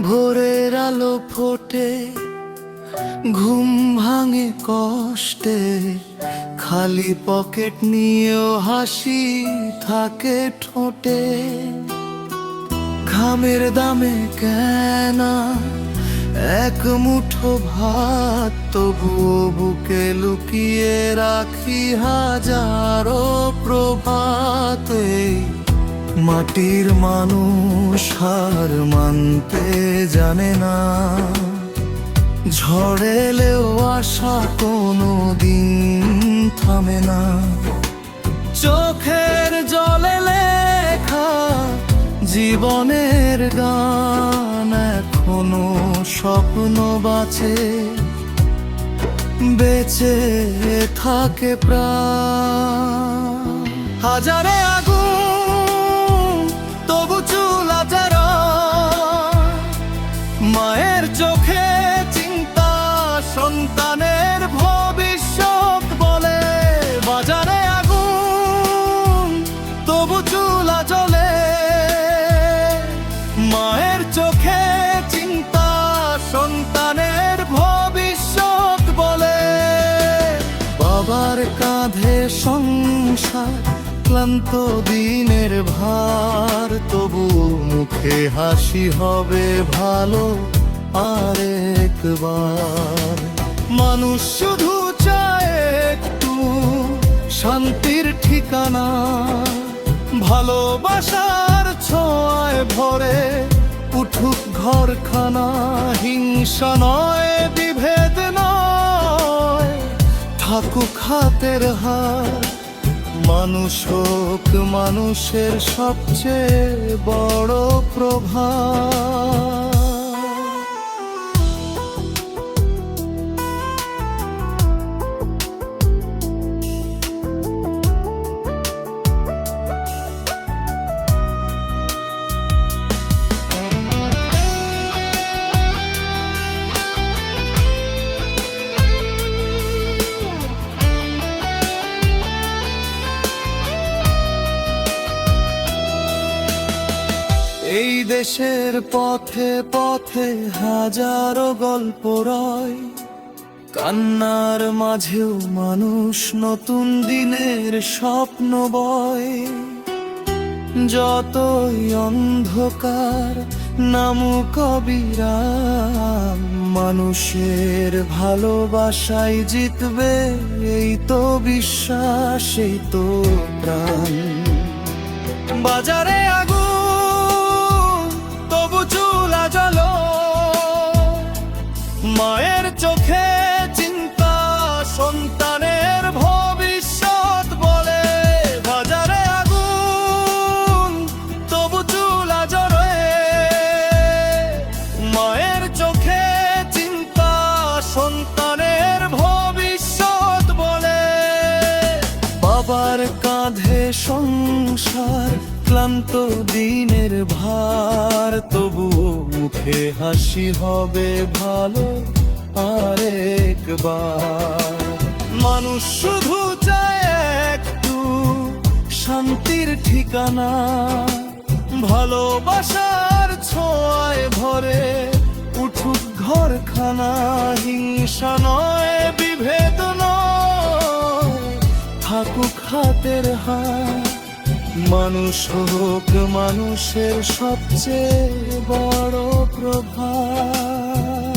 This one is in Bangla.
ভোরের আলো ফোটে, ঘুম ভাঙে কষ্টে, খালি পকেট নিয়েও হাসি থাকে ঠোঁটে। ঘামের দামে কেনা এক মুঠো ভাত, তবুও বুকে লুকিয়ে রাখি হাজারো প্রভাতে। মাটির মানুষ হার মানতে জানে না, ঝড় এলেও আশা কোনো দিন থামে না। চোখের জলে লেখা জীবনের গান এখনো স্বপ্ন বাঁচে, বেঁচে থাকে প্রাণ। হাজারে আগুন তবু চুলা জ্বালা, মায়ের চোখে চিন্তা সন্তানের ভবিষ্যৎ বলে। বাজারে আগুন তবু চুলা জ্বলে, মায়ের চোখে চিন্তা সন্তানের ভবিষ্যৎ বলে। বাবার কাঁধে সংসার, ক্লান্ত দিনের ভার, তবু মুখে হাসি হবে ভালো আরেকবার। মানুষ শুধু চায় একটু শান্তির ঠিকানা, ভালোবাসার ছোঁয়ায় ভরে উঠুক ঘরখানা। হিংসা নয়, বিভেদ নয়, থাকুক হাতের হাত। মানুষ হোক মানুষের সবচেয়ে বড় প্রভাব। এই দেশের পথে পথে হাজারো গল্প রয়, কান্নার মাঝেও মানুষ নতুন দিনের স্বপ্ন বয়। যতই অন্ধকার নামুক অবিরাম, মানুষের ভালোবাসায় জিতবে এই তো বিশ্বাস, এই তো প্রাণ। বাজারে আগুন তবু চুলা জ্বলো, মায়ের চোখে চিন্তা সন্তানের ভবিষ্যৎ বলে। বাজারে আগুন তবু চুলা জ্বলে, মায়ের চোখে চিন্তা সন্তানের ভবিষ্যৎ বলে। বাবার কাঁধে সংসার, ক্লান্ত দিনের ভার, তবুও মুখে হাসি হবে ভালো আরেকবার। মানুষ শুধু চায় একটু শান্তির ঠিকানা, ভালোবাসার ছোঁয়ায় ভরে উঠুক ঘরখানা। হিংসা নয়, বিভেদ নয়, থাকুক হাতের হাত। মানুষ হোক মানুষের সবচেয়ে বড় প্রভাব।